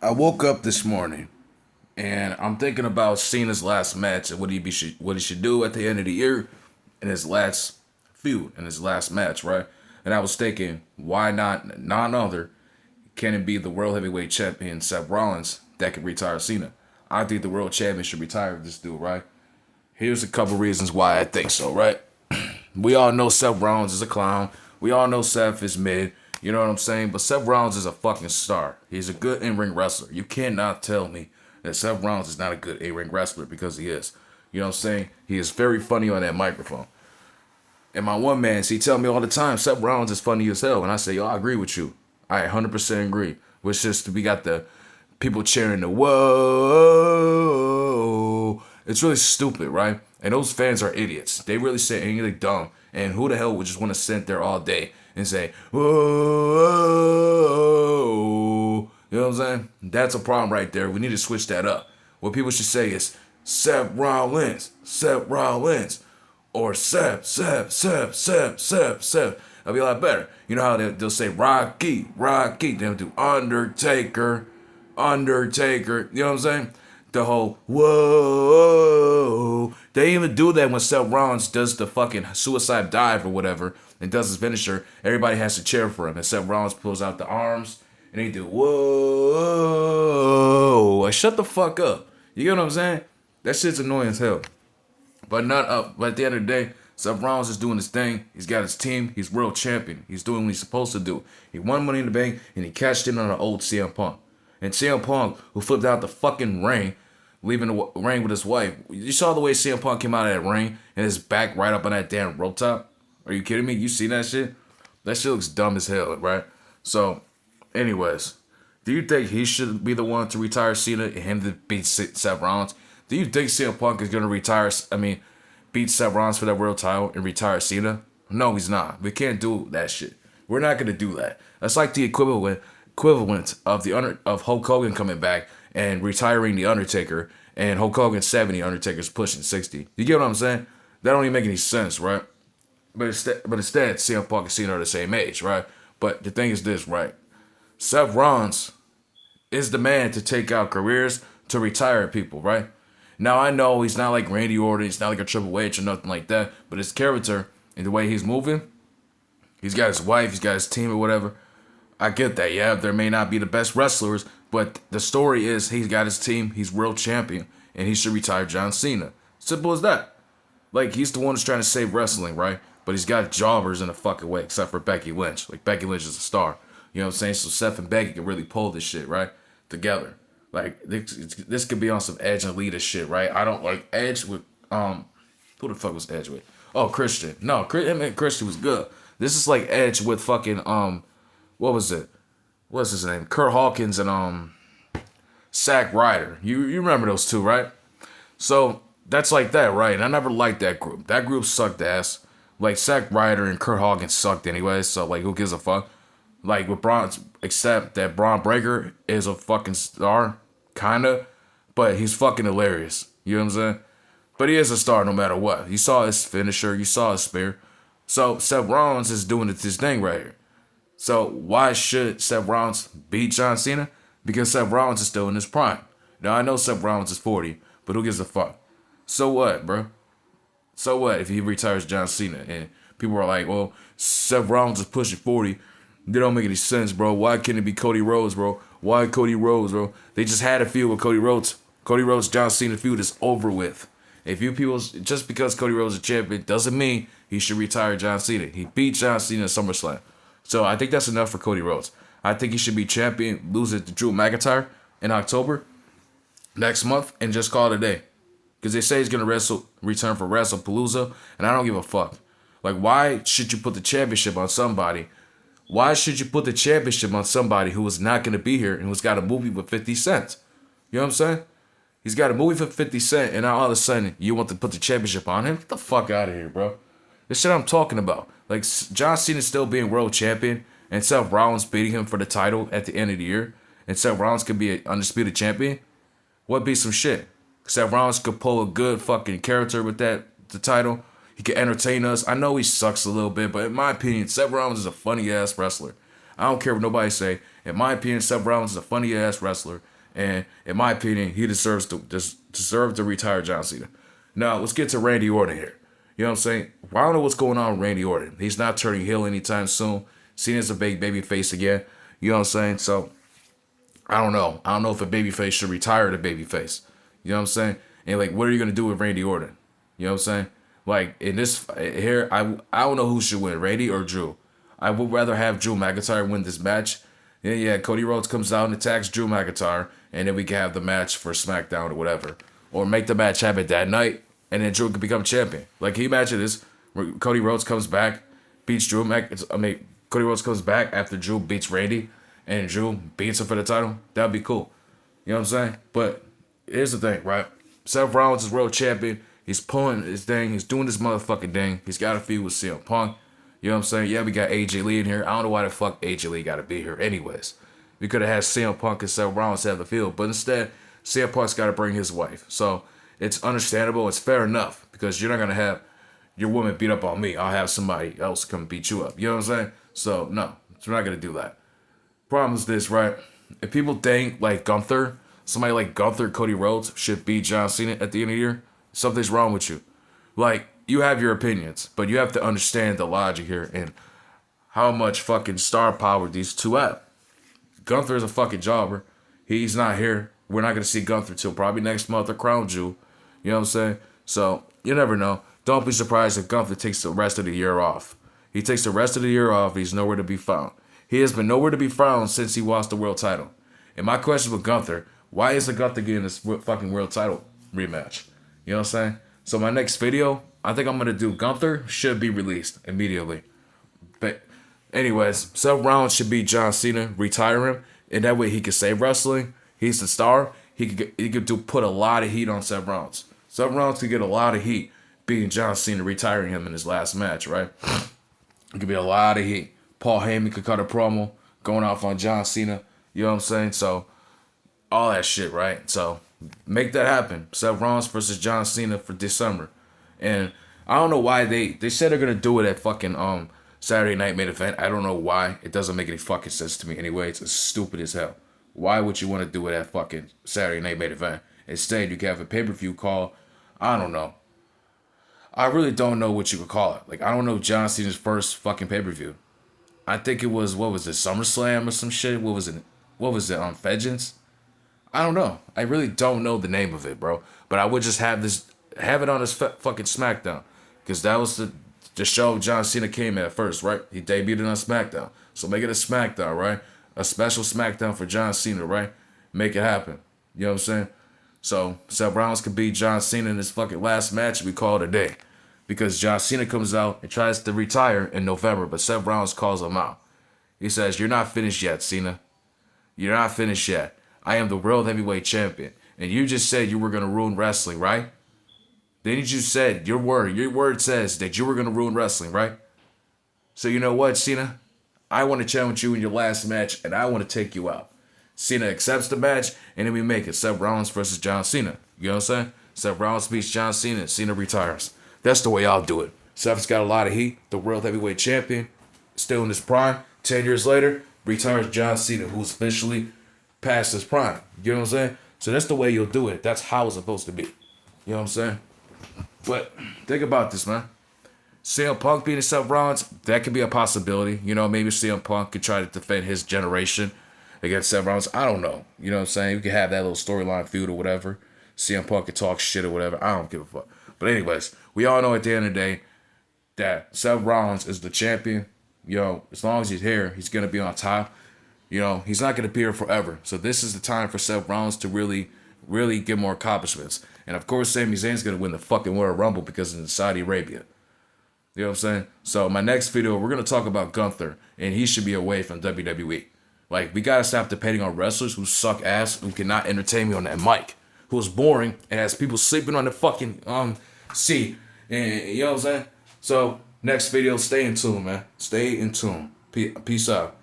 I woke up this morning and I'm thinking about Cena's last match and what he should do at the end of the year in his last feud in his last match, right? And I was thinking, why not none other can it be the world heavyweight champion Seth Rollins that could retire Cena? I think the world champion should retire this dude, right? Here's a couple reasons why I think so, right? We all know Seth Rollins is a clown. We all know Seth is mid. You know what I'm saying? But Seth Rollins is a fucking star. He's a good in-ring wrestler. You cannot tell me that Seth Rollins is not a good in-ring wrestler because he is. You know what I'm saying? He is very funny on that microphone. And my one man, he tell me all the time, Seth Rollins is funny as hell. And I say, yo, I agree with you. I 100% agree. It's just we got the people cheering the whoa. It's really stupid, right? And those fans are idiots. They really say anything dumb. And who the hell would just want to sit there all day and say, whoa? You know what I'm saying? That's a problem right there. We need to switch that up. What people should say is Seth Rollins, Seth Rollins, or Seth. That'll be a lot better. You know how they'll say Rocky, Rocky. They'll do Undertaker, Undertaker. You know what I'm saying? The whole whoa. They even do that when Seth Rollins does the fucking suicide dive or whatever and does his finisher. Everybody has to cheer for him. And Seth Rollins pulls out the arms and they do whoa. Like, shut the fuck up. You get what I'm saying? That shit's annoying as hell. But not up. But at the end of the day, Seth Rollins is doing his thing. He's got his team. He's world champion. He's doing what he's supposed to do. He won Money in the Bank and he cashed in on an old CM Punk. And CM Punk, who flipped out the fucking ring, leaving the ring with his wife. You saw the way CM Punk came out of that ring and his back right up on that damn rope top? Are you kidding me? You seen that shit? That shit looks dumb as hell, right? So, anyways, do you think he should be the one to retire Cena and him to beat Seth Rollins? Do you think CM Punk is going to beat Seth Rollins for that world title and retire Cena? No, he's not. We can't do that shit. We're not going to do that. That's like the equivalent of of Hulk Hogan coming back and retiring the Undertaker, and Hulk Hogan's 70, Undertaker's pushing 60. You get what I'm saying? That don't even make any sense, right? But instead, CM Punk and Cena are the same age, right? But the thing is this, right? Seth Rollins is the man to take out careers, to retire people, right? Now, I know he's not like Randy Orton, he's not like a Triple H or nothing like that, but his character and the way he's moving, he's got his wife, he's got his team or whatever. I get that, yeah, there may not be the best wrestlers, but the story is he's got his team, he's world champion, and he should retire John Cena. Simple as that. Like, he's the one who's trying to save wrestling, right? But he's got jobbers in the fucking way, except for Becky Lynch. Like, Becky Lynch is a star. You know what I'm saying? So Seth and Becky can really pull this shit, right? Together. Like, this could be on some Edge and Lita shit, right? I don't like Edge with, who the fuck was Edge with? Oh, Christian. No, Christian was good. This is like Edge with fucking, what was it? What's his name? Kurt Hawkins and Zack Ryder. You remember those two, right? So that's like that, right? And I never liked that group. That group sucked ass. Like Zack Ryder and Kurt Hawkins sucked anyway. So like, who gives a fuck? Like with Braun, except that Braun Breaker is a fucking star, kinda, but he's fucking hilarious. You know what I'm saying? But he is a star no matter what. You saw his finisher. You saw his spear. So Seth Rollins is doing this thing right here. So why should Seth Rollins beat John Cena? Because Seth Rollins is still in his prime. Now I know Seth Rollins is 40, but who gives a fuck? So what, bro? So what if he retires John Cena? And people are like, well, Seth Rollins is pushing 40. They don't make any sense, bro. Why can't it be Cody Rhodes, bro? Why Cody Rhodes, bro? They just had a feud with Cody Rhodes. Cody Rhodes, John Cena feud is over with. If you people, just because Cody Rhodes is a champion doesn't mean he should retire John Cena. He beat John Cena at SummerSlam. So I think that's enough for Cody Rhodes. I think he should be champion, lose it to Drew McIntyre in October next month, and just call it a day. Because they say he's going to return for WrestlePalooza, and I don't give a fuck. Like, why should you put the championship on somebody? Why should you put the championship on somebody who is not going to be here and who's got a movie with 50 Cent? You know what I'm saying? He's got a movie for 50 Cent, and now all of a sudden you want to put the championship on him? Get the fuck out of here, bro. This shit I'm talking about. Like, John Cena still being world champion and Seth Rollins beating him for the title at the end of the year, and Seth Rollins could be an undisputed champion. What be some shit? Seth Rollins could pull a good fucking character with the title. He could entertain us. I know he sucks a little bit, but in my opinion, Seth Rollins is a funny ass wrestler. I don't care what nobody say. In my opinion, Seth Rollins is a funny ass wrestler, and in my opinion, he deserves to retire John Cena. Now let's get to Randy Orton here. You know what I'm saying? Well, I don't know what's going on with Randy Orton. He's not turning heel anytime soon. Cena's a big baby face again. You know what I'm saying? So I don't know. I don't know if a babyface should retire the babyface. You know what I'm saying? And like, what are you gonna do with Randy Orton? You know what I'm saying? Like in this here, I don't know who should win, Randy or Drew. I would rather have Drew McIntyre win this match. Yeah, Cody Rhodes comes out and attacks Drew McIntyre, and then we can have the match for SmackDown or whatever, or make the match happen that night, and then Drew can become champion. Like, can you imagine this? Cody Rhodes comes back, beats Drew Cody Rhodes comes back after Drew beats Randy, and Drew beats him for the title. That'd be cool. You know what I'm saying? But here's the thing, right? Seth Rollins is world champion. He's pulling his thing. He's doing his motherfucking thing. He's got a feud with CM Punk. You know what I'm saying? Yeah, we got AJ Lee in here. I don't know why the fuck AJ Lee got to be here anyways. We could have had CM Punk and Seth Rollins have the field. But instead, CM Punk's got to bring his wife. So it's understandable. It's fair enough. Because you're not going to have your woman beat up on me. I'll have somebody else come beat you up. You know what I'm saying? So, no. We're not going to do that. Problem is this, right? If people think like Gunther, somebody like Gunther, Cody Rhodes should beat John Cena at the end of the year, something's wrong with you. Like, you have your opinions, but you have to understand the logic here and how much fucking star power these two have. Gunther is a fucking jobber. He's not here. We're not going to see Gunther till probably next month or Crown Jewel. You know what I'm saying? So, you never know. Don't be surprised if Gunther takes the rest of the year off. He takes the rest of the year off. He's nowhere to be found. He has been nowhere to be found since he lost the world title. And my question with Gunther, why isn't Gunther getting this fucking world title rematch? You know what I'm saying? So my next video, I think I'm going to do Gunther should be released immediately. But anyways, Seth Rollins should beat John Cena, retire him, and that way he can save wrestling. He's the star. He could put a lot of heat on Seth Rollins. Seth Rollins could get a lot of heat beating John Cena, retiring him in his last match, right? It could be a lot of heat. Paul Heyman could cut a promo going off on John Cena. You know what I'm saying? So, all that shit, right? So, make that happen. Seth Rollins versus John Cena for December. And I don't know why they said they're going to do it at fucking Saturday Night Main Event. I don't know why. It doesn't make any fucking sense to me anyway. It's stupid as hell. Why would you want to do it at fucking Saturday Night Main Event? Instead, you can have a pay-per-view call. I don't know. I really don't know what you could call it. Like, I don't know John Cena's first fucking pay-per-view. I think it was, what was it, SummerSlam or some shit? What was it, Vengeance? I don't know. I really don't know the name of it, bro. But I would just have it on his fucking SmackDown. Because that was the show John Cena came at first, right? He debuted it on SmackDown. So make it a SmackDown, right? A special SmackDown for John Cena, right? Make it happen. You know what I'm saying? So Seth Rollins could beat John Cena in his fucking last match, and we call it a day. Because John Cena comes out and tries to retire in November, but Seth Rollins calls him out. He says, "You're not finished yet, Cena. You're not finished yet. I am the World Heavyweight Champion. And you just said you were going to ruin wrestling, right? Then you just said, your word says that you were going to ruin wrestling, right? So you know what, Cena? I want to challenge you in your last match, and I want to take you out." Cena accepts the match, and then we make it Seth Rollins versus John Cena. You know what I'm saying? Seth Rollins beats John Cena, and Cena retires. That's the way I'll do it. Seth's got a lot of heat. The World Heavyweight Champion, still in his prime. 10 years later, retires John Cena, who's officially past his prime. You know what I'm saying? So that's the way you'll do it. That's how it's supposed to be. You know what I'm saying? But think about this, man. CM Punk beating Seth Rollins, that could be a possibility. You know, maybe CM Punk could try to defend his generation against Seth Rollins. I don't know. You know what I'm saying? We could have that little storyline feud or whatever. CM Punk could talk shit or whatever. I don't give a fuck. But anyways, we all know at the end of the day that Seth Rollins is the champion. You know, as long as he's here, he's going to be on top. You know, he's not going to be here forever. So this is the time for Seth Rollins to really, really get more accomplishments. And of course, Sami Zayn's going to win the fucking Royal Rumble because it's in Saudi Arabia. You know what I'm saying? So my next video, we're going to talk about Gunther, and he should be away from WWE. Like, we got to stop depending on wrestlers who suck ass, who cannot entertain me on that mic, who's boring, and has people sleeping on the fucking seat. And you know what I'm saying? So, next video, stay in tune, man. Stay in tune. Peace out.